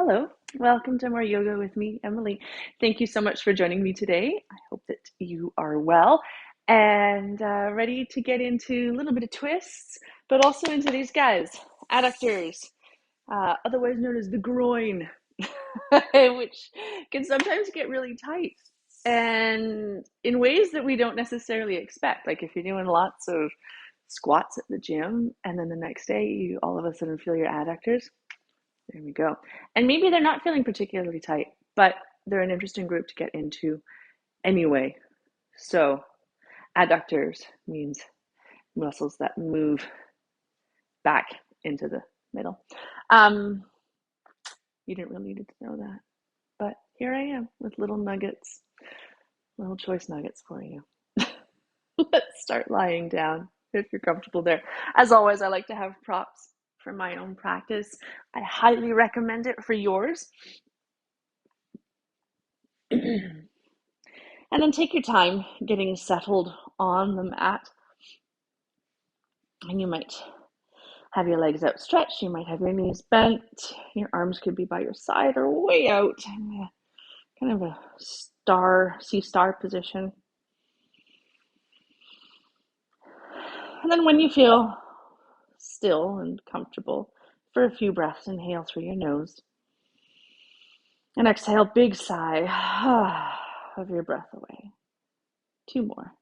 Hello, welcome to More Yoga with me, Emily. Thank you so much for joining me today. I hope that you are well and ready to get into a little bit of twists, but also into these guys, adductors, otherwise known as the groin, which can sometimes get really tight and in ways that we don't necessarily expect. Like if you're doing lots of squats at the gym and then the next day you all of a sudden feel your adductors. There we go. And maybe they're not feeling particularly tight, but they're an interesting group to get into anyway. So, adductors means muscles that move back into the middle. Um, you didn't really need to know that, but here I am with little nuggets, little choice nuggets for you. Let's start lying down if you're comfortable there. As always, I like to have props for my own practice. I highly recommend it for yours. And then take your time getting settled on the mat. And you might have your legs outstretched, you might have your knees bent, your arms could be by your side or way out, kind of a C star position. And then when you feel still and comfortable, for a few breaths, inhale through your nose. And exhale, big sigh of your breath away. 2 more.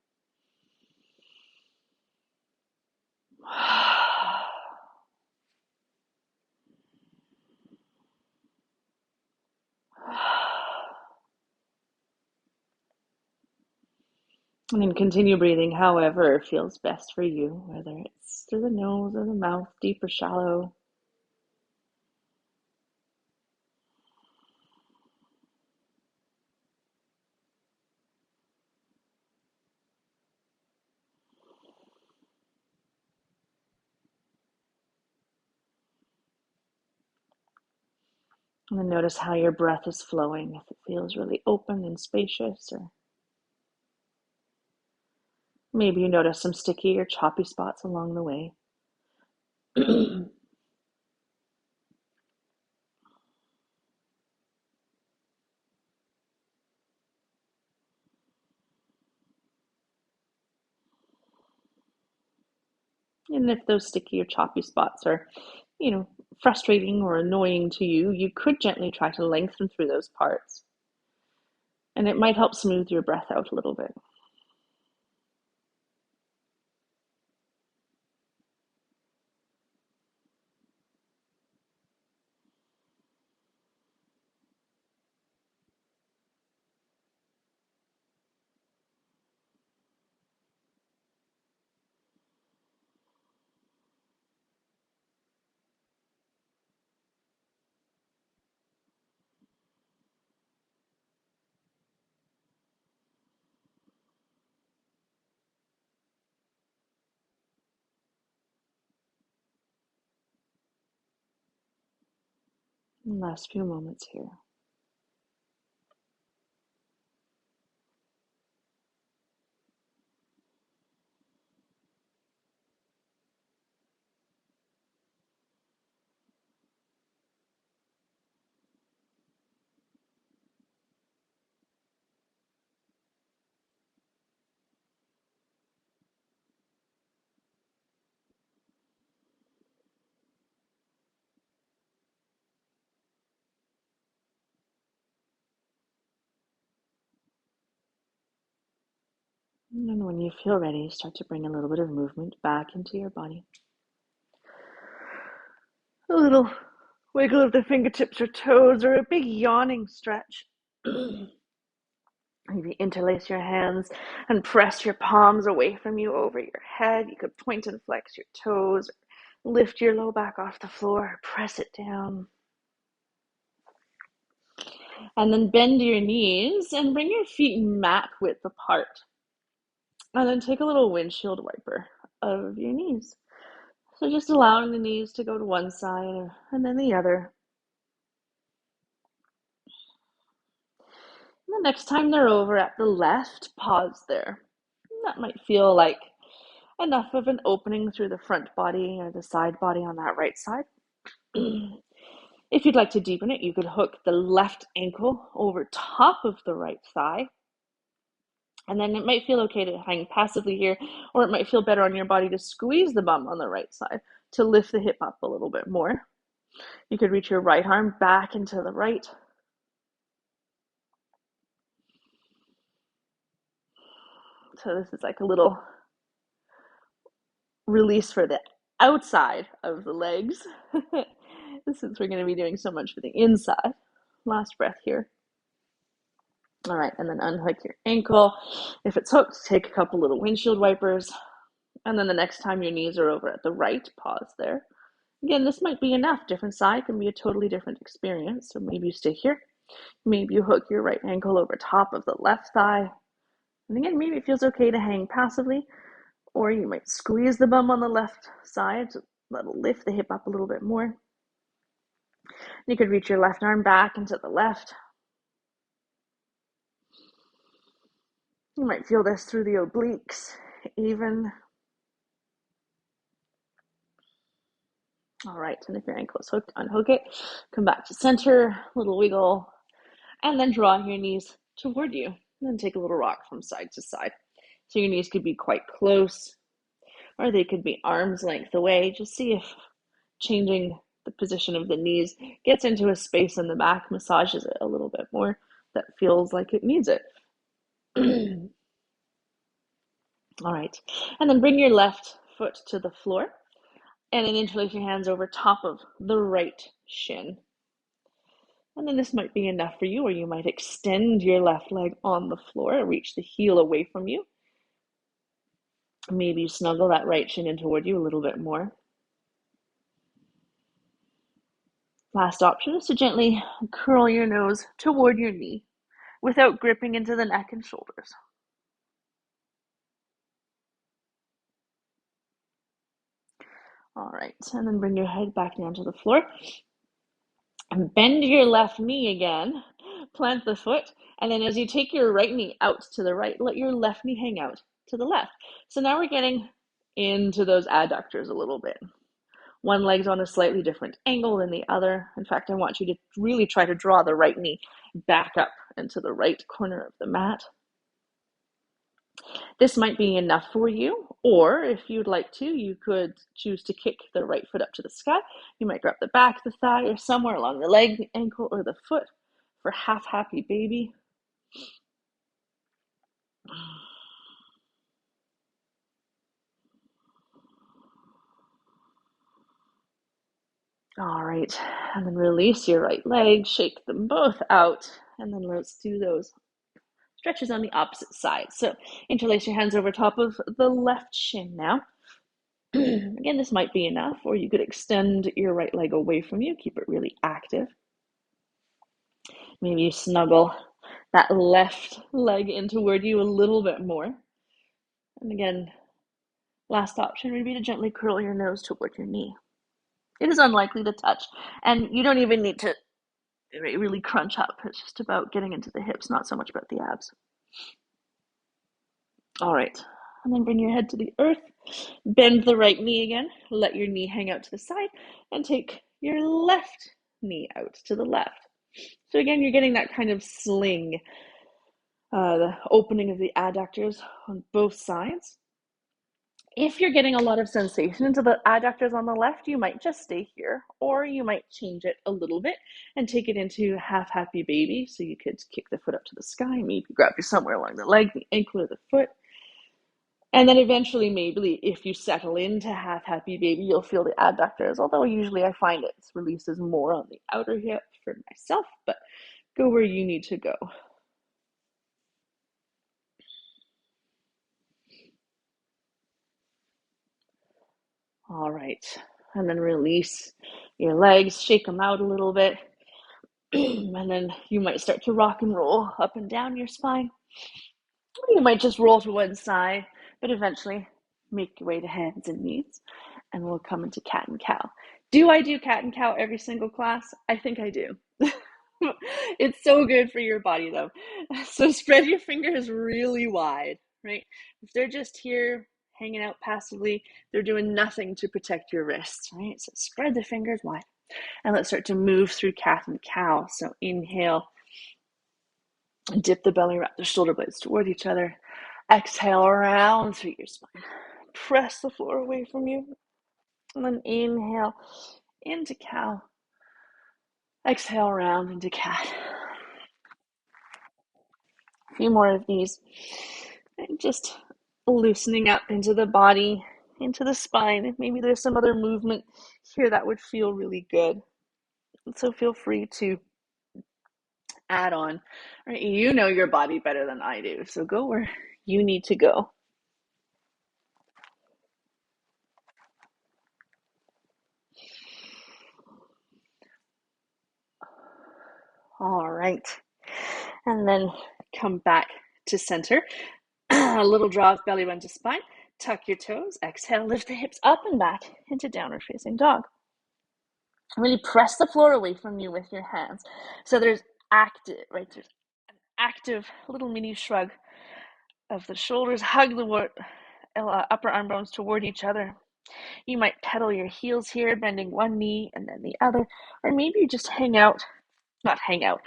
And then continue breathing however feels best for you, whether it's through the nose or the mouth, deep or shallow. And then notice how your breath is flowing, if it feels really open and spacious, or maybe you notice some sticky or choppy spots along the way. And if those sticky or choppy spots are, frustrating or annoying to you, you could gently try to lengthen through those parts. And it might help smooth your breath out a little bit. Last few moments here. And then when you feel ready, start to bring a little bit of movement back into your body. A little wiggle of the fingertips or toes, or a big yawning stretch. Maybe interlace your hands and press your palms away from you over your head. You could point and flex your toes, lift your low back off the floor, press it down. And then bend your knees and bring your feet mat width apart. And then take a little windshield wiper of your knees. So just allowing the knees to go to one side and then the other. And the next time they're over at the left, pause there. That might feel like enough of an opening through the front body or the side body on that right side. If you'd like to deepen it, you could hook the left ankle over top of the right thigh. And then it might feel okay to hang passively here, or it might feel better on your body to squeeze the bum on the right side to lift the hip up a little bit more. You could reach your right arm back into the right. So this is like a little release for the outside of the legs, since we're going to be doing so much for the inside. Last breath here. All right, and then unhook your ankle. If it's hooked, take a couple little windshield wipers. And then the next time your knees are over at the right, pause there. Again, this might be enough. Different side can be a totally different experience. So maybe you stay here. Maybe you hook your right ankle over top of the left thigh. And again, maybe it feels okay to hang passively, or you might squeeze the bum on the left side. That'll lift the hip up a little bit more. You could reach your left arm back into the left. You might feel this through the obliques, even. All right, and if your ankle is hooked, unhook it. Come back to center, little wiggle, and then draw your knees toward you. And then take a little rock from side to side. So your knees could be quite close, or they could be arm's length away. Just see if changing the position of the knees gets into a space in the back, massages it a little bit more, that feels like it needs it. All right, and then bring your left foot to the floor, and then interlace your hands over top of the right shin. And then this might be enough for you, or you might extend your left leg on the floor, reach the heel away from you. Maybe you snuggle that right shin in toward you a little bit more. Last option is to gently curl your nose toward your knee without gripping into the neck and shoulders. All right, and then bring your head back down to the floor. And bend your left knee again, plant the foot, and then as you take your right knee out to the right, let your left knee hang out to the left. So now we're getting into those adductors a little bit. One leg's on a slightly different angle than the other. In fact, I want you to really try to draw the right knee back up into the right corner of the mat. This might be enough for you, or if you'd like to, you could choose to kick the right foot up to the sky. You might grab the back of the thigh or somewhere along the leg, the ankle, or the foot for half happy baby. All right, and then release your right leg, shake them both out, and then let's do those stretches on the opposite side. So interlace your hands over top of the left shin now. Again, this might be enough, or you could extend your right leg away from you, keep it really active. Maybe you snuggle that left leg in toward you a little bit more. And again, last option would be to gently curl your nose toward your knee. It is unlikely to touch, and you don't even need to really crunch up. It's just about getting into the hips, not so much about the abs. All right, and then bring your head to the earth. Bend the right knee again. Let your knee hang out to the side, and take your left knee out to the left. So again, you're getting that kind of sling, the opening of the adductors on both sides. If you're getting a lot of sensation into the adductors on the left, you might just stay here, or you might change it a little bit and take it into half happy baby. So you could kick the foot up to the sky, maybe grab you somewhere along the leg, the ankle, or the foot. And then eventually, maybe if you settle into half happy baby, you'll feel the adductors, although usually I find it releases more on the outer hip for myself, but go where you need to go. All right, and then release your legs, shake them out a little bit, and then you might start to rock and roll up and down your spine. You might just roll to one side, but eventually make your way to hands and knees, and we'll come into cat and cow. Do I do cat and cow every single class? I think I do. It's so good for your body though. So spread your fingers really wide, right? If they're just here hanging out passively, they're doing nothing to protect your wrists, right? So spread the fingers wide. And let's start to move through cat and cow. So inhale, dip the belly, wrap the shoulder blades toward each other. Exhale, round through your spine. Press the floor away from you. And then inhale into cow. Exhale, round into cat. A few more of these. And just loosening up into the body, into the spine. Maybe there's some other movement here that would feel really good. So feel free to add on. Right? You know your body better than I do, so go where you need to go. All right. And then come back to center. A little draw of belly button to spine. Tuck your toes. Exhale, lift the hips up and back into downward facing dog. Really press the floor away from you with your hands. So there's active, right? There's an active little mini shrug of the shoulders. Hug the upper arm bones toward each other. You might pedal your heels here, bending one knee and then the other. Or maybe you just not hang out,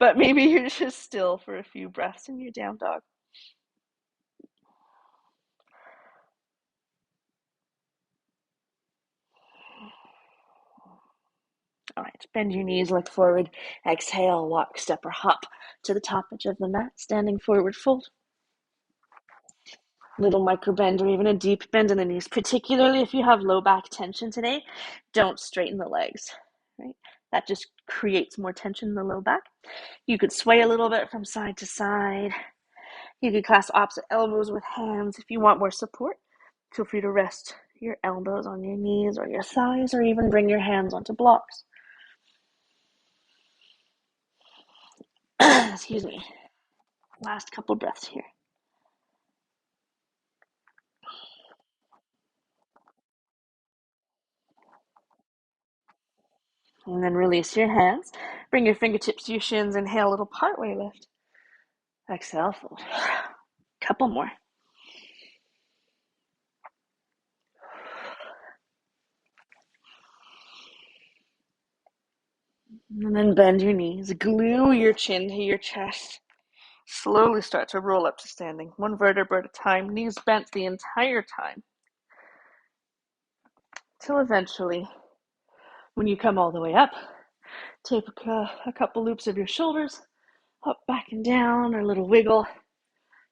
but maybe you're just still for a few breaths in your down dog. All right, bend your knees, look forward. Exhale, walk, step, or hop to the top edge of the mat, standing forward fold. Little micro bend or even a deep bend in the knees, particularly if you have low back tension today. Don't straighten the legs, right? That just creates more tension in the low back. You could sway a little bit from side to side. You could clasp opposite elbows with hands. If you want more support, feel free to rest your elbows on your knees or your thighs, or even bring your hands onto blocks. Excuse me. Last couple breaths here. And then release your hands. Bring your fingertips to your shins. Inhale, a little partway lift. Exhale, fold. Couple more. And then bend your knees. Glue your chin to your chest. Slowly start to roll up to standing. One vertebra at a time. Knees bent the entire time. Till eventually, when you come all the way up, take a couple loops of your shoulders, up, back, and down, or a little wiggle,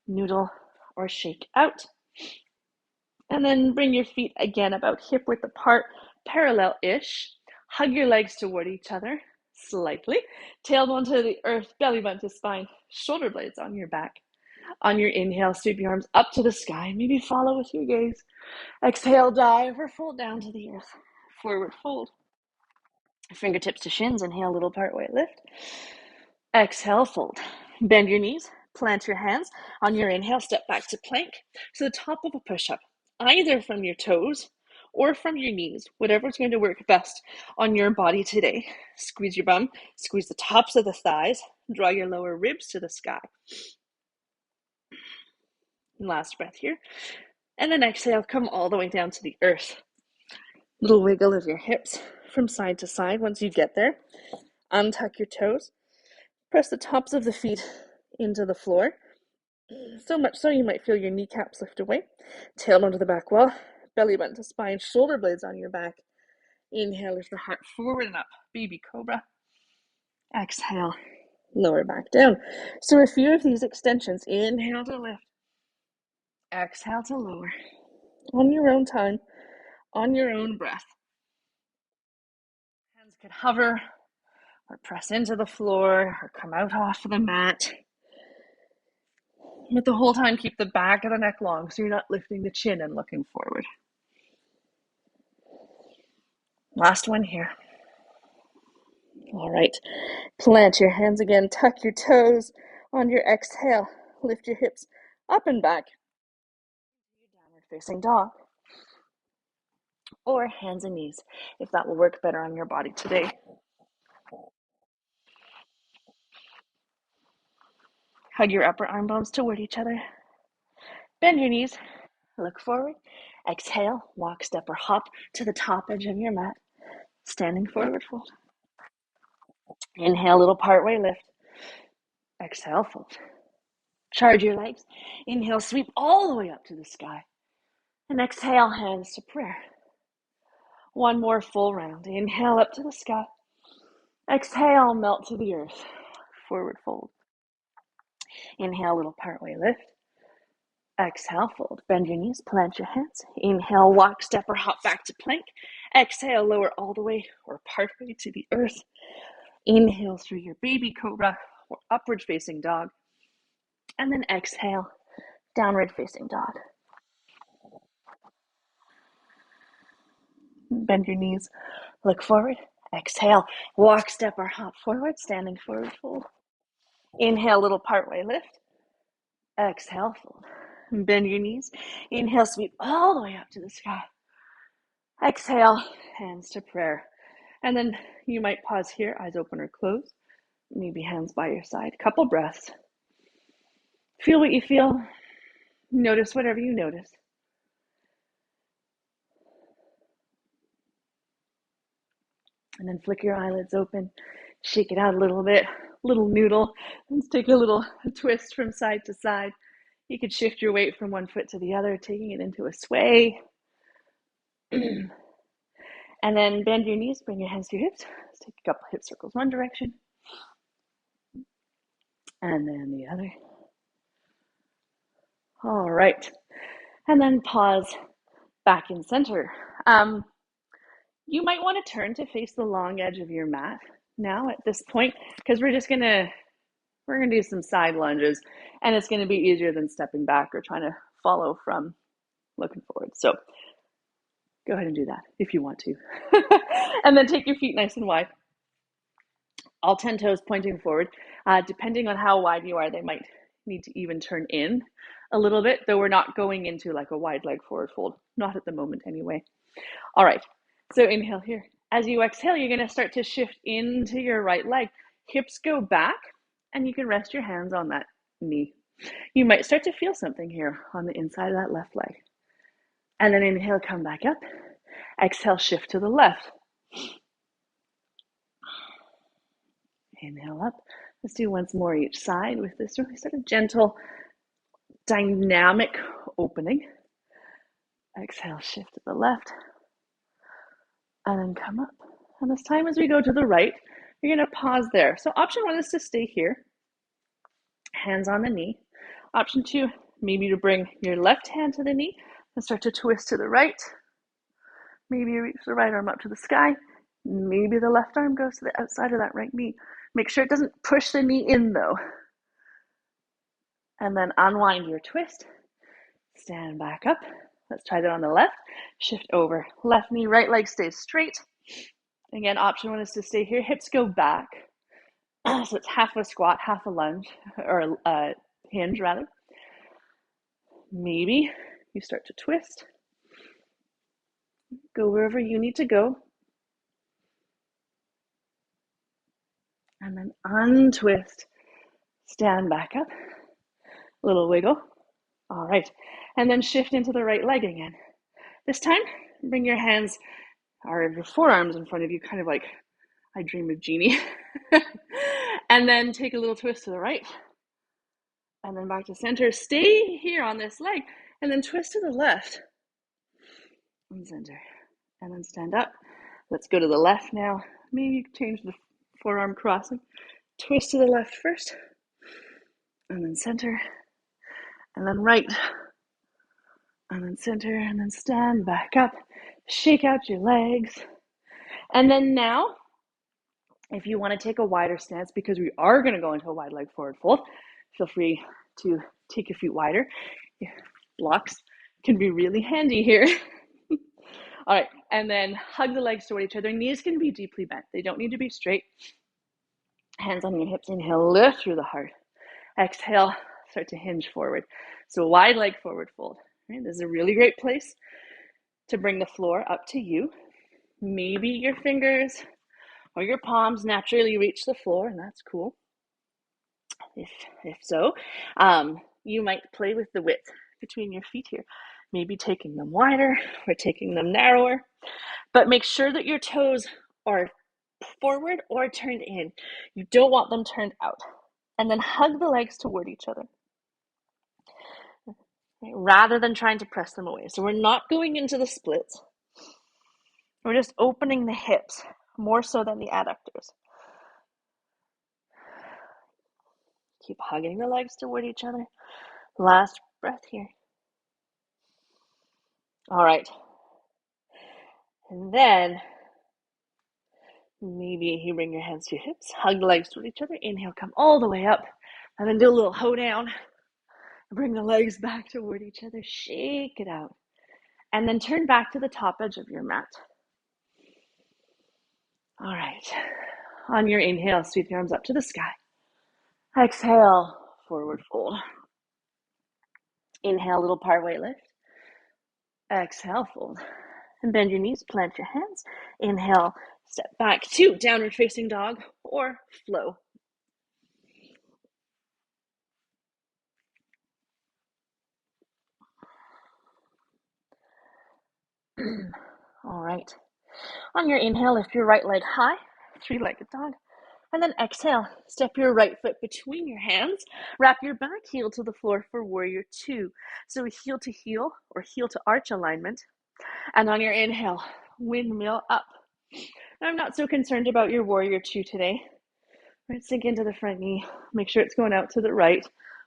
noodle, or shake out. And then bring your feet again about hip width apart, parallel-ish. Hug your legs toward each other slightly. Tailbone to the earth, belly button to spine, shoulder blades on your back. On your inhale, sweep your arms up to the sky. Maybe follow with your gaze. Exhale, dive or fold down to the earth. Forward fold. Fingertips to shins. Inhale, little partway lift. Exhale, fold. Bend your knees. Plant your hands. On your inhale, step back to plank. So the top of a push-up, either from your toes or from your knees, whatever's going to work best on your body today. Squeeze your bum. Squeeze the tops of the thighs. Draw your lower ribs to the sky. Last breath here. And then exhale, come all the way down to the earth. Little wiggle of your hips from side to side. Once you get there, untuck your toes. Press the tops of the feet into the floor. So much so you might feel your kneecaps lift away. Tailbone to the back wall. Belly button to spine. Shoulder blades on your back. Inhale, lift the heart forward and up. Baby cobra. Exhale, lower back down. So a few of these extensions. Inhale to lift. Exhale to lower. On your own time. On your own breath. Hands could hover or press into the floor or come out off of the mat. But the whole time, keep the back of the neck long so you're not lifting the chin and looking forward. Last one here. All right. Plant your hands again. Tuck your toes. On your exhale, lift your hips up and back. Downward facing dog. Or hands and knees, if that will work better on your body today. Hug your upper arm bones toward each other. Bend your knees. Look forward. Exhale, walk, step, or hop to the top edge of your mat. Standing forward fold. Inhale, little partway lift. Exhale, fold. Charge your legs. Inhale, sweep all the way up to the sky. And exhale, hands to prayer. One more full round. Inhale up to the sky. Exhale, melt to the earth. Forward fold. Inhale, little partway lift. Exhale, fold. Bend your knees, plant your hands. Inhale, walk, step, or hop back to plank. Exhale, lower all the way or partway to the earth. Inhale through your baby cobra or upward facing dog. And then exhale, downward facing dog. Bend your knees, look forward. Exhale, walk, step, or hop forward, standing forward fold. Inhale, little partway lift. Exhale, fold. Bend your knees. Inhale, sweep all the way up to the sky. Exhale, hands to prayer. And then you might pause here, eyes open or closed. Maybe hands by your side. Couple breaths. Feel what you feel. Notice whatever you notice. And then flick your eyelids open. Shake it out a little bit. Little noodle. Let's take a little twist from side to side. You could shift your weight from one foot to the other, taking it into a sway. And then bend your knees, bring your hands to your hips. Let's take a couple hip circles one direction. And then the other. All right. And then pause back in center. You might want to turn to face the long edge of your mat now at this point, because we're gonna do some side lunges, and it's gonna be easier than stepping back or trying to follow from looking forward. So go ahead and do that if you want to. And then take your feet nice and wide. All 10 toes pointing forward. Depending on how wide you are, they might need to even turn in a little bit, though we're not going into like a wide leg forward fold. Not at the moment anyway. All right, so inhale here. As you exhale, you're gonna start to shift into your right leg. Hips go back, and you can rest your hands on that knee. You might start to feel something here on the inside of that left leg. And then inhale, come back up. Exhale, shift to the left. Inhale up. Let's do once more each side with this really sort of gentle, dynamic opening. Exhale, shift to the left. And then come up. And this time as we go to the right, you're going to pause there. So option one is to stay here. Hands on the knee. Option two, maybe to bring your left hand to the knee and start to twist to the right. Maybe you reach the right arm up to the sky. Maybe the left arm goes to the outside of that right knee. Make sure it doesn't push the knee in though. And then unwind your twist. Stand back up. Let's try that on the left. Shift over. Left knee, right leg stays straight. Again, option one is to stay here. Hips go back. So it's half a squat, half a lunge, or a hinge rather. Maybe you start to twist. Go wherever you need to go. And then untwist. Stand back up. Little wiggle. All right. And then shift into the right leg again. This time, bring your hands or your forearms in front of you, kind of like I Dream of Jeannie. And then take a little twist to the right. And then back to center. Stay here on this leg. And then twist to the left. And center. And then stand up. Let's go to the left now. Maybe change the forearm crossing. Twist to the left first. And then center. And then right. And then center. And then stand back up. Shake out your legs. And then now, if you want to take a wider stance, because we are going to go into a wide leg forward fold, feel free to take your feet wider. Blocks can be really handy here. All right, and then hug the legs toward each other. Knees can be deeply bent. They don't need to be straight. Hands on your hips. Inhale, lift through the heart. Exhale, start to hinge forward. So wide leg forward fold. Right, this is a really great place to bring the floor up to you. Maybe your fingers or your palms naturally reach the floor, and that's cool. If so, you might play with the width between your feet here. Maybe taking them wider or taking them narrower. But make sure that your toes or forward or turned in. You don't want them turned out. And then hug the legs toward each other, right, rather than trying to press them away. So we're not going into the splits. We're just opening the hips more so than the adductors. Keep hugging the legs toward each other. Last breath here. All right. And then maybe you bring your hands to your hips, hug the legs toward each other. Inhale, come all the way up, and then do a little hoe down. Bring the legs back toward each other. Shake it out. And then turn back to the top edge of your mat. All right. On your inhale, sweep your arms up to the sky. Exhale, forward fold. Inhale, little part-way lift. Exhale, fold. And bend your knees, plant your hands. Inhale, step back to downward facing dog or flow. All right. On your inhale, lift your right leg high, three-legged dog. And then exhale, step your right foot between your hands. Wrap your back heel to the floor for warrior two. So heel to heel or heel to arch alignment. And on your inhale, windmill up. Now, I'm not so concerned about your warrior two today. Right, sink into the front knee. Make sure it's going out to the right.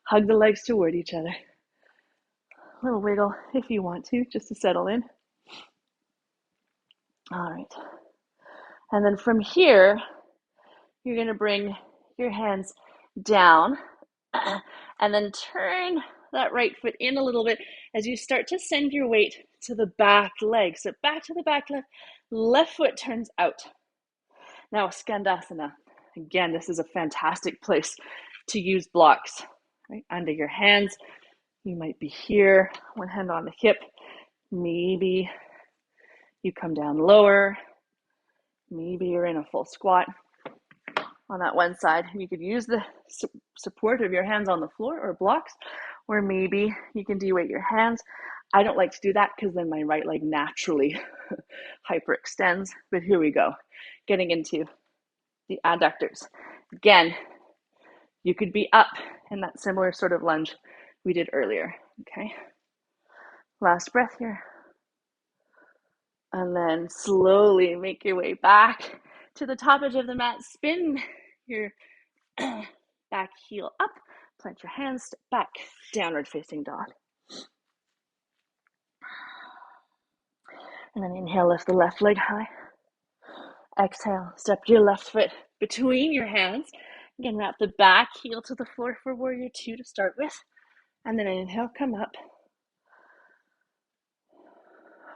Hug the legs toward each other. A little wiggle if you want to, just to settle in. All right. And then from here, you're going to bring your hands down and then turn that right foot in a little bit as you start to send your weight to the back leg. So back to the back leg, left foot turns out. Now, Skandasana. Again, this is a fantastic place to use blocks, right? Under your hands. You might be here, one hand on the hip. Maybe you come down lower. Maybe you're in a full squat on that one side. You could use the support of your hands on the floor or blocks, or maybe you can de-weight your hands. I don't like to do that because then my right leg naturally hyperextends, but here we go. Getting into the adductors. Again, you could be up in that similar sort of lunge we did earlier, okay? Last breath here. And then slowly make your way back to the top edge of the mat. Spin your back heel up, plant your hands, step back, downward facing dog. And then inhale, lift the left leg high. Exhale, step your left foot between your hands. Again, wrap the back heel to the floor for warrior two to start with. And then inhale, come up.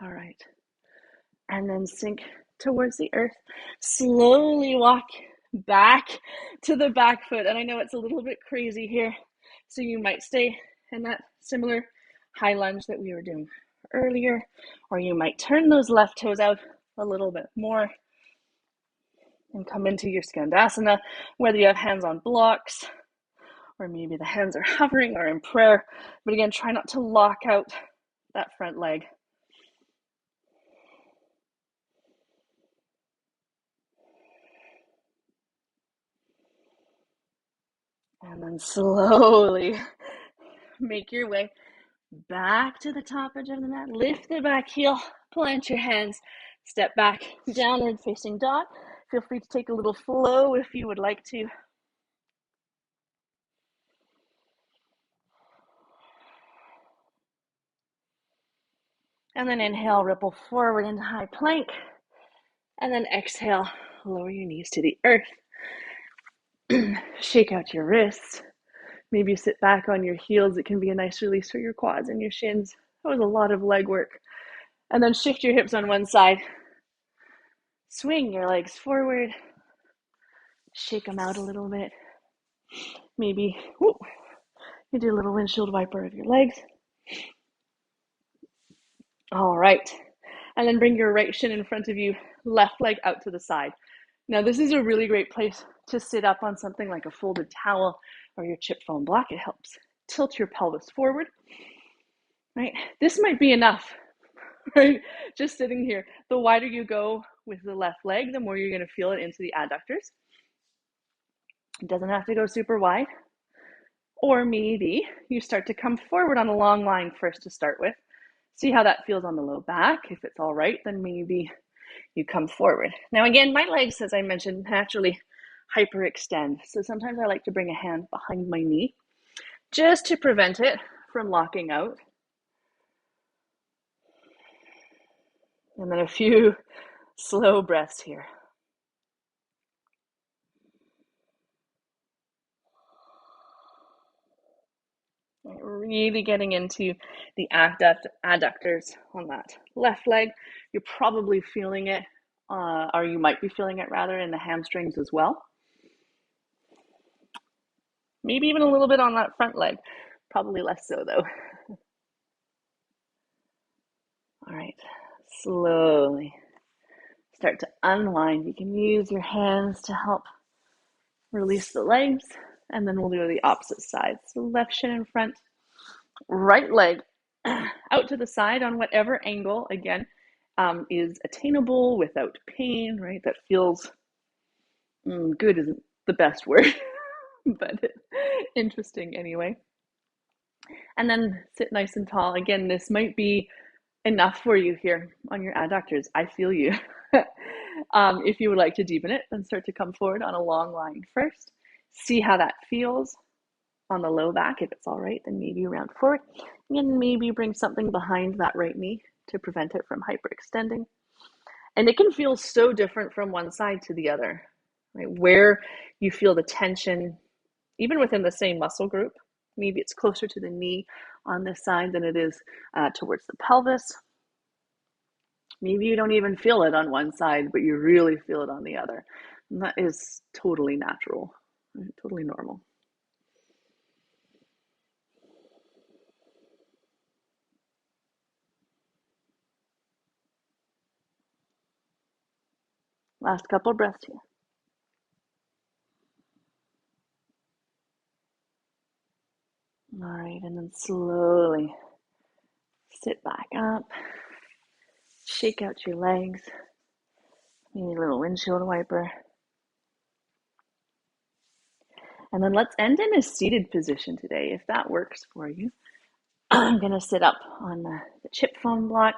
All right. And then sink towards the earth. Slowly walk back to the back foot. And I know it's a little bit crazy here, so you might stay in that similar high lunge that we were doing earlier, or you might turn those left toes out a little bit more and come into your Skandasana, whether you have hands on blocks, or maybe the hands are hovering or in prayer. But again, try not to lock out that front leg. And then slowly make your way back to the top edge of the mat. Lift the back heel, plant your hands, step back, downward facing dog. Feel free to take a little flow if you would like to. And then inhale, ripple forward into high plank. And then exhale, lower your knees to the earth. Shake out your wrists. Maybe sit back on your heels. It can be a nice release for your quads and your shins. That was a lot of leg work. And then shift your hips on one side. Swing your legs forward. Shake them out a little bit. Maybe you do a little windshield wiper of your legs. All right. And then bring your right shin in front of you, left leg out to the side. Now, this is a really great place to sit up on something like a folded towel or your chip foam block. It helps tilt your pelvis forward, right? This might be enough, right? Just sitting here. The wider you go with the left leg, the more you're going to feel it into the adductors. It doesn't have to go super wide. Or maybe you start to come forward on a long line first to start with. See how that feels on the low back. If it's all right, then maybe you come forward. Now again, my legs, as I mentioned, naturally hyperextend. So sometimes I like to bring a hand behind my knee just to prevent it from locking out. And then a few slow breaths here. Really getting into the adductors on that left leg. You're probably feeling it, or you might be feeling it rather, in the hamstrings as well. Maybe even a little bit on that front leg. Probably less so though. All right, slowly start to unwind. You can use your hands to help release the legs, and then we'll do the opposite side. So left shin in front, right leg out to the side on whatever angle, again, is attainable without pain, right? That feels good isn't the best word, but interesting anyway. And then sit nice and tall. Again, this might be enough for you here on your adductors. I feel you. If you would like to deepen it, then start to come forward on a long line first. See how that feels on the low back. If it's all right, then maybe round forward. And maybe bring something behind that right knee to prevent it from hyperextending. And it can feel so different from one side to the other, right? Where you feel the tension, even within the same muscle group. Maybe it's closer to the knee on this side than it is towards the pelvis. Maybe you don't even feel it on one side, but you really feel it on the other. And that is totally natural, totally normal. Last couple breaths here. All right, and then slowly sit back up. Shake out your legs. Maybe a little windshield wiper. And then let's end in a seated position today, if that works for you. I'm going to sit up on the chip foam block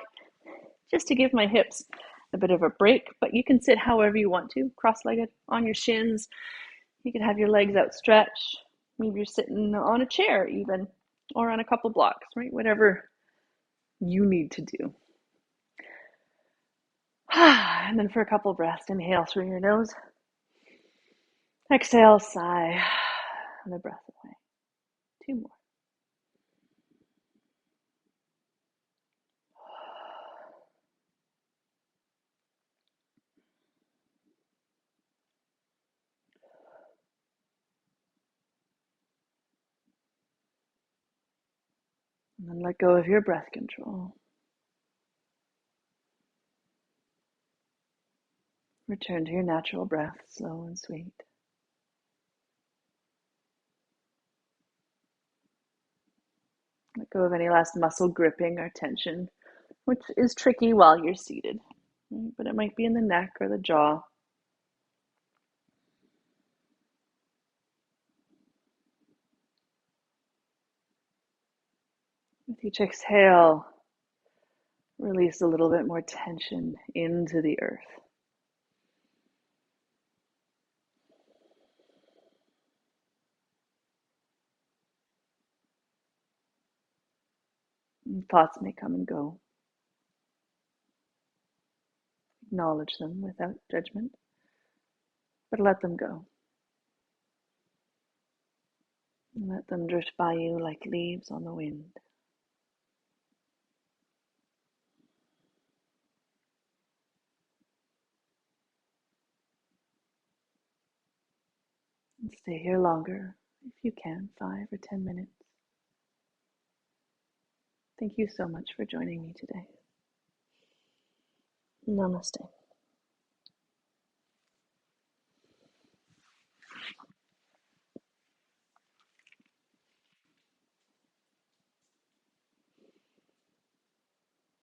just to give my hips a bit of a break, but you can sit however you want to, cross-legged on your shins. You can have your legs outstretched. Maybe you're sitting on a chair even, or on a couple blocks, right? Whatever you need to do. And then for a couple breaths, inhale through your nose. Exhale, sigh, and the breath away. 2 more. And then let go of your breath control. Return to your natural breath, slow and sweet. Let go of any last muscle gripping or tension, which is tricky while you're seated, right? But it might be in the neck or the jaw. With each exhale, release a little bit more tension into the earth. And thoughts may come and go. Acknowledge them without judgment, but let them go. And let them drift by you like leaves on the wind. And stay here longer if you can, 5 or 10 minutes. Thank you so much for joining me today. Namaste.